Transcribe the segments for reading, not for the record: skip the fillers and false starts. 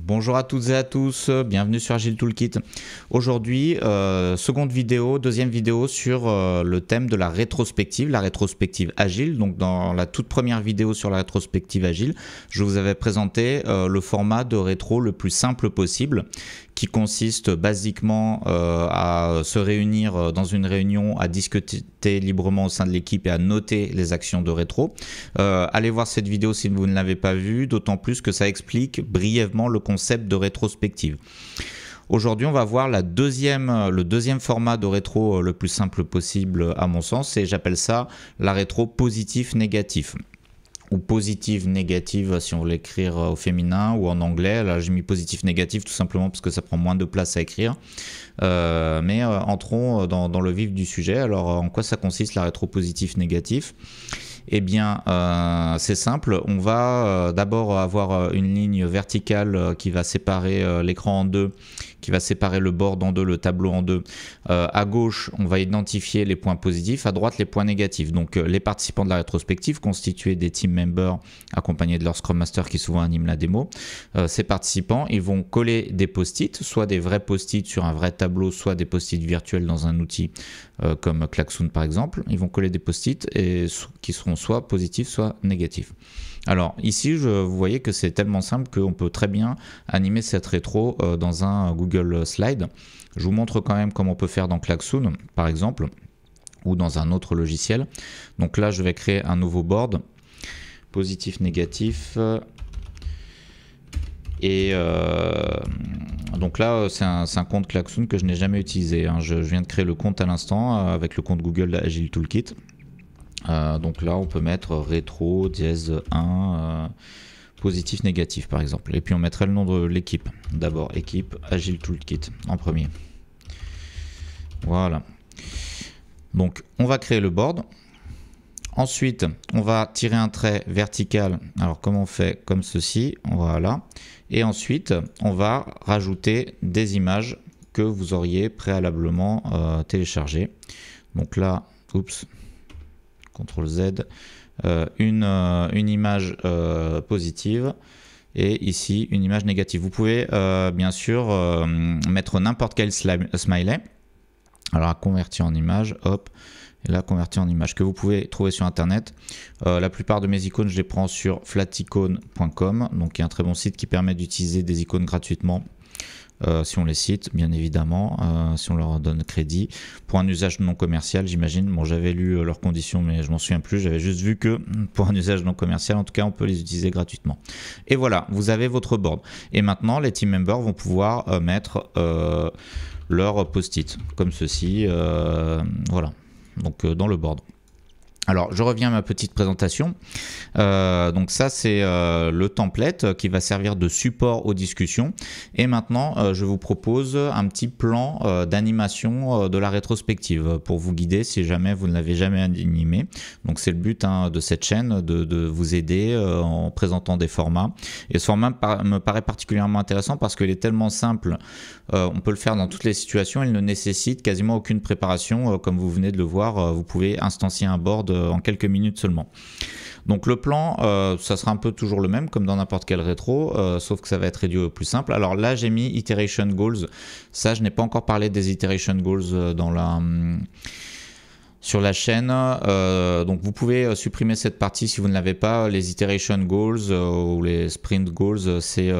Bonjour à toutes et à tous, bienvenue sur Agile Toolkit. Aujourd'hui, deuxième vidéo sur le thème de la rétrospective agile. Donc dans la toute première vidéo sur la rétrospective agile, je vous avais présenté le format de rétro le plus simple possible, qui consiste basiquement à se réunir dans une réunion, à discuter librement au sein de l'équipe et à noter les actions de rétro. Allez voir cette vidéo si vous ne l'avez pas vue, d'autant plus que ça explique brièvement le concept de rétrospective. Aujourd'hui, on va voir le deuxième format de rétro le plus simple possible à mon sens, et j'appelle ça la rétro positif-négatif. Ou positive, négative si on veut l'écrire au féminin ou en anglais. Là j'ai mis positif, négatif tout simplement parce que ça prend moins de place à écrire. Mais entrons dans le vif du sujet. Alors en quoi ça consiste la rétro positif, négatif ? Eh bien, c'est simple. On va d'abord avoir une ligne verticale qui va séparer l'écran en deux, qui va séparer le board en deux, le tableau en deux. À gauche, on va identifier les points positifs, à droite, les points négatifs. Donc, les participants de la rétrospective, constitués des team members accompagnés de leur Scrum Master qui souvent anime la démo, ces participants, ils vont coller des post-it, soit des vrais post-it sur un vrai tableau, soit des post-it virtuels dans un outil comme Klaxoon par exemple. Ils vont coller des post-it qui seront soit positifs, soit négatifs. Alors ici, vous voyez que c'est tellement simple qu'on peut très bien animer cette rétro dans un Google Slide. Je vous montre quand même comment on peut faire dans Klaxoon, par exemple, ou dans un autre logiciel. Donc là, je vais créer un nouveau board, positif, négatif. Et donc là, c'est un compte Klaxoon que je n'ai jamais utilisé. Je viens de créer le compte à l'instant avec le compte Google Agile Toolkit. Donc là on peut mettre rétro dièse 1 positif négatif par exemple, et puis on mettrait le nom de l'équipe, d'abord équipe Agile Toolkit en premier. Voilà, donc on va créer le board. Ensuite on va tirer un trait vertical. Alors comment on fait? Comme ceci, voilà. Et ensuite on va rajouter des images que vous auriez préalablement téléchargées. Donc là, oups, CTRL Z, une image positive et ici une image négative. Vous pouvez bien sûr mettre n'importe quel smiley. Alors à convertir en image, hop, et là convertir en image que vous pouvez trouver sur internet. La plupart de mes icônes je les prends sur flaticone.com, donc il y a un très bon site qui permet d'utiliser des icônes gratuitement. Si on les cite, bien évidemment, si on leur donne crédit, pour un usage non commercial, j'imagine. Bon, j'avais lu leurs conditions, mais je m'en souviens plus. J'avais juste vu que pour un usage non commercial, en tout cas, on peut les utiliser gratuitement. Et voilà, vous avez votre board. Et maintenant, les team members vont pouvoir mettre leur post-it, comme ceci, voilà, donc dans le board. Alors, je reviens à ma petite présentation. Donc ça, c'est le template qui va servir de support aux discussions. Et maintenant, je vous propose un petit plan d'animation de la rétrospective pour vous guider si jamais vous ne l'avez jamais animé. Donc c'est le but de cette chaîne, de vous aider en présentant des formats. Et ce format me paraît particulièrement intéressant parce qu'il est tellement simple. On peut le faire dans toutes les situations. Il ne nécessite quasiment aucune préparation. Comme vous venez de le voir, vous pouvez instancier un board en quelques minutes seulement. Donc le plan, ça sera un peu toujours le même comme dans n'importe quel rétro, sauf que ça va être réduit au plus simple. Alors là, j'ai mis Iteration Goals. Ça, je n'ai pas encore parlé des Iteration Goals sur la chaîne. Donc vous pouvez supprimer cette partie si vous ne l'avez pas. Les Iteration Goals ou les Sprint Goals, c'est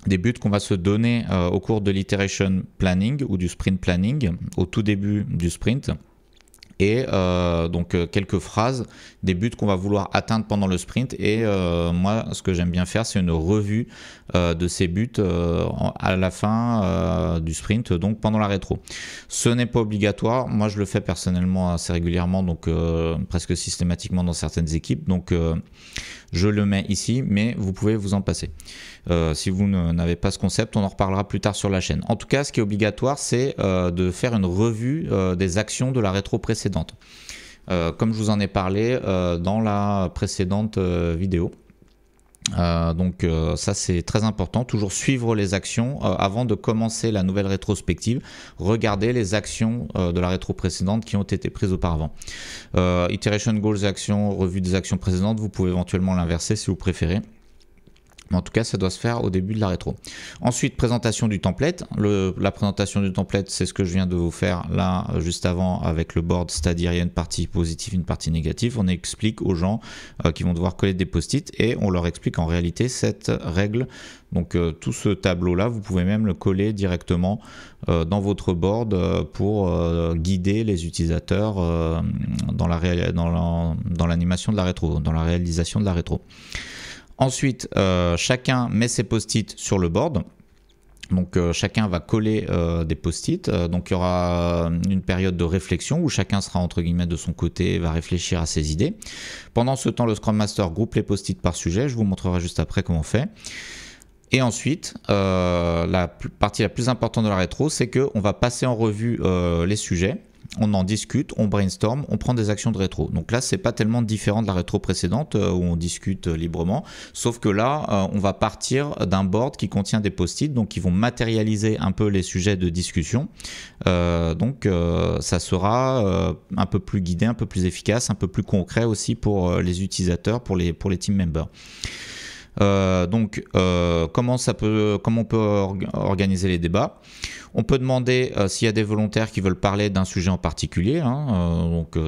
des buts qu'on va se donner au cours de l'Iteration Planning ou du Sprint Planning, au tout début du sprint. Et donc quelques phrases, des buts qu'on va vouloir atteindre pendant le sprint. Et moi, ce que j'aime bien faire, c'est une revue de ces buts à la fin du sprint, donc pendant la rétro. Ce n'est pas obligatoire. Moi, je le fais personnellement assez régulièrement, donc presque systématiquement dans certaines équipes. Donc, je le mets ici, mais vous pouvez vous en passer. Si vous n'avez pas ce concept, on en reparlera plus tard sur la chaîne. En tout cas, ce qui est obligatoire, c'est de faire une revue des actions de la rétro précédente. Comme je vous en ai parlé dans la précédente vidéo. Donc ça c'est très important, toujours suivre les actions avant de commencer la nouvelle rétrospective, regarder les actions de la rétro précédente qui ont été prises auparavant. Iteration Goals actions, revue des actions précédentes, vous pouvez éventuellement l'inverser si vous préférez. Mais en tout cas, ça doit se faire au début de la rétro. Ensuite, présentation du template. La présentation du template, c'est ce que je viens de vous faire là, juste avant, avec le board, c'est-à-dire il y a une partie positive, une partie négative. On explique aux gens qui vont devoir coller des post-it et on leur explique en réalité cette règle. Donc tout ce tableau-là, vous pouvez même le coller directement dans votre board pour guider les utilisateurs dans l'animation de la rétro, dans la réalisation de la rétro. Ensuite, chacun met ses post-it sur le board. Donc chacun va coller des post-it. Donc il y aura une période de réflexion où chacun sera entre guillemets de son côté et va réfléchir à ses idées. Pendant ce temps, le Scrum Master groupe les post-it par sujet. Je vous montrerai juste après comment on fait. Et ensuite, la partie la plus importante de la rétro, c'est qu'on va passer en revue les sujets. On en discute, on brainstorm, on prend des actions de rétro. Donc là, c'est pas tellement différent de la rétro précédente où on discute librement, sauf que là, on va partir d'un board qui contient des post-it, donc qui vont matérialiser un peu les sujets de discussion. Donc ça sera un peu plus guidé, un peu plus efficace, un peu plus concret aussi pour les utilisateurs, pour les team members. Comment on peut organiser les débats. On peut demander s'il y a des volontaires qui veulent parler d'un sujet en particulier,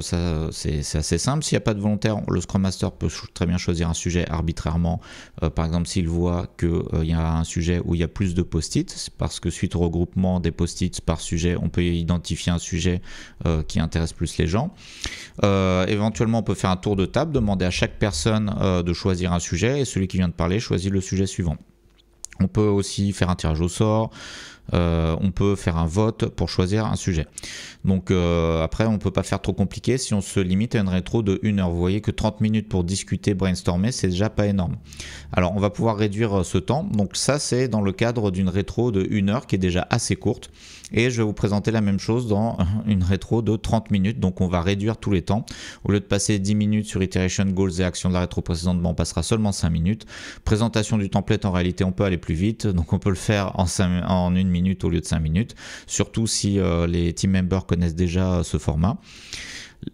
ça c'est assez simple. S'il n'y a pas de volontaire, le Scrum Master peut très bien choisir un sujet arbitrairement. Par exemple, s'il voit qu'il y a un sujet où il y a plus de post-it, parce que suite au regroupement des post-it par sujet, on peut identifier un sujet qui intéresse plus les gens. Éventuellement, on peut faire un tour de table, demander à chaque personne de choisir un sujet et celui qui vient de parler choisit le sujet suivant. On peut aussi faire un tirage au sort. On peut faire un vote pour choisir un sujet. Donc après, on ne peut pas faire trop compliqué si on se limite à une rétro de 1 heure. Vous voyez que 30 minutes pour discuter, brainstormer, c'est déjà pas énorme. Alors on va pouvoir réduire ce temps. Donc ça, c'est dans le cadre d'une rétro de 1 heure qui est déjà assez courte. Et je vais vous présenter la même chose dans une rétro de 30 minutes. Donc on va réduire tous les temps. Au lieu de passer 10 minutes sur Iteration, Goals et Actions de la rétro précédente, on passera seulement 5 minutes. Présentation du template, en réalité, on peut aller plus vite. Donc on peut le faire en 1 minute au lieu de 5 minutes. Surtout si les team members connaissent déjà ce format.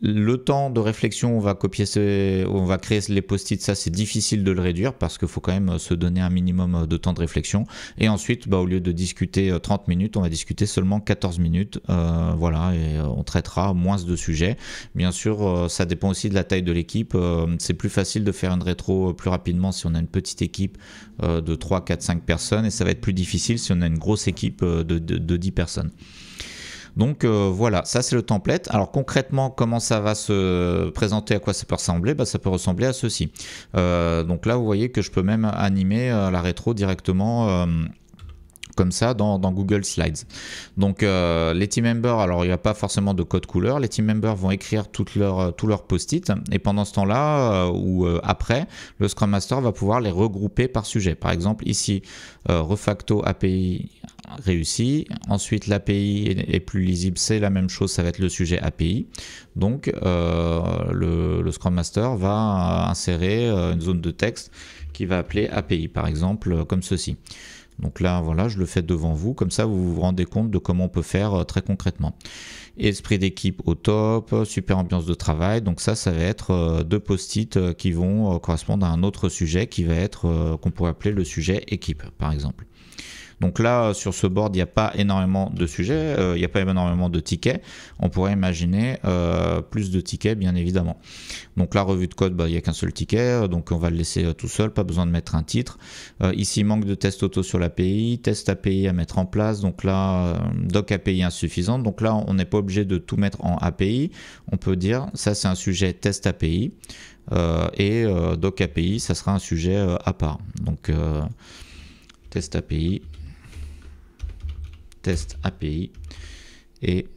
Le temps de réflexion, on va créer les post-it, ça c'est difficile de le réduire parce qu'il faut quand même se donner un minimum de temps de réflexion. Et ensuite, au lieu de discuter 30 minutes, on va discuter seulement 14 minutes. Voilà, et on traitera moins de sujets. Bien sûr, ça dépend aussi de la taille de l'équipe. C'est plus facile de faire une rétro plus rapidement si on a une petite équipe de 3, 4, 5 personnes et ça va être plus difficile si on a une grosse équipe de 10 personnes. Donc voilà, ça c'est le template. Alors concrètement, comment ça va se présenter, à quoi ça peut ressembler? Ça peut ressembler à ceci. Donc là, vous voyez que je peux même animer la rétro directement comme ça dans Google Slides. Donc les team members, alors il n'y a pas forcément de code couleur, les team members vont écrire tous leurs post-it et pendant ce temps-là ou après, le Scrum Master va pouvoir les regrouper par sujet. Par exemple ici, refacto API réussi, ensuite l'API est plus lisible, c'est la même chose, ça va être le sujet API. Donc le Scrum Master va insérer une zone de texte qui va appeler API par exemple comme ceci. Donc là, voilà, je le fais devant vous, comme ça vous vous rendez compte de comment on peut faire très concrètement. Esprit d'équipe au top, super ambiance de travail, donc ça va être deux post-it qui vont correspondre à un autre sujet qui va être, qu'on pourrait appeler le sujet équipe par exemple. Donc là, sur ce board, il n'y a pas énormément de sujets, il n'y a pas énormément de tickets. On pourrait imaginer plus de tickets, bien évidemment. Donc la revue de code, il n'y a qu'un seul ticket, donc on va le laisser tout seul, pas besoin de mettre un titre. Ici, manque de test auto sur l'API, test API à mettre en place. Donc là, doc API insuffisante. Donc là, on n'est pas obligé de tout mettre en API. On peut dire, ça c'est un sujet test API. Et doc API, ça sera un sujet à part. Donc test API. Test API et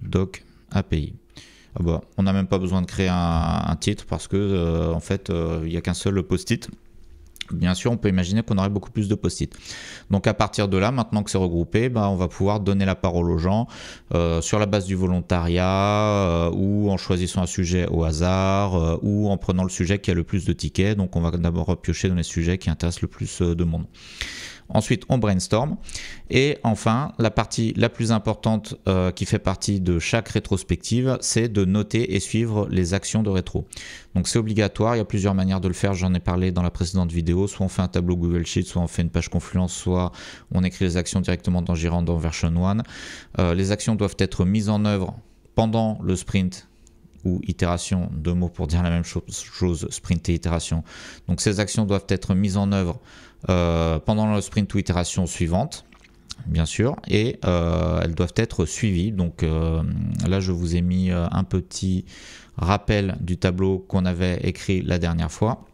doc API. On n'a même pas besoin de créer un titre parce que en fait il n'y a qu'un seul post-it. Bien sûr, on peut imaginer qu'on aurait beaucoup plus de post-it. Donc à partir de là, maintenant que c'est regroupé, on va pouvoir donner la parole aux gens sur la base du volontariat ou en choisissant un sujet au hasard ou en prenant le sujet qui a le plus de tickets. Donc on va d'abord piocher dans les sujets qui intéressent le plus de monde. Ensuite, on brainstorm. Et enfin, la partie la plus importante qui fait partie de chaque rétrospective, c'est de noter et suivre les actions de rétro. Donc c'est obligatoire, il y a plusieurs manières de le faire, j'en ai parlé dans la précédente vidéo. Soit on fait un tableau Google Sheet, soit on fait une page Confluence, soit on écrit les actions directement dans Jira dans version 1. Les actions doivent être mises en œuvre pendant le sprint ou itération, deux mots pour dire la même chose, sprint et itération. Donc ces actions doivent être mises en œuvre pendant le sprint ou itération suivante, bien sûr, et elles doivent être suivies. Donc là, je vous ai mis un petit rappel du tableau qu'on avait écrit la dernière fois.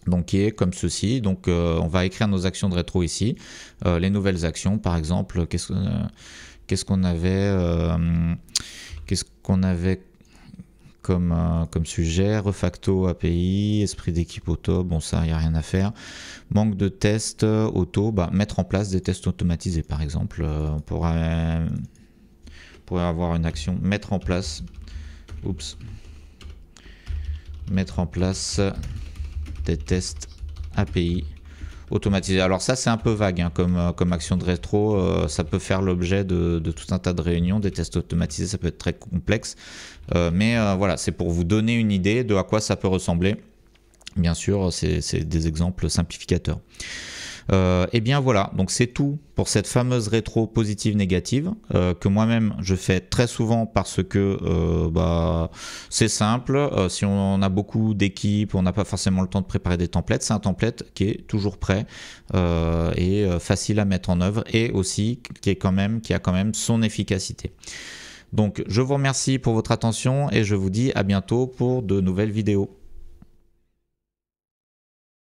Donc qui est comme ceci. Donc on va écrire nos actions de rétro ici, les nouvelles actions par exemple. Qu'est-ce qu'on avait comme sujet? Refacto API, esprit d'équipe auto, bon ça il n'y a rien à faire. Manque de tests auto, mettre en place des tests automatisés par exemple. On pourrait avoir une action mettre en place des tests API automatisés. Alors ça c'est un peu vague hein, comme action de rétro, ça peut faire l'objet de tout un tas de réunions. Des tests automatisés, ça peut être très complexe, mais voilà, c'est pour vous donner une idée de à quoi ça peut ressembler. Bien sûr, c'est des exemples simplificateurs. Et bien voilà, donc c'est tout pour cette fameuse rétro positive négative que moi-même je fais très souvent parce que c'est simple. Si on a beaucoup d'équipes, on n'a pas forcément le temps de préparer des templates, c'est un template qui est toujours prêt et facile à mettre en œuvre et aussi qui a quand même son efficacité. Donc je vous remercie pour votre attention et je vous dis à bientôt pour de nouvelles vidéos.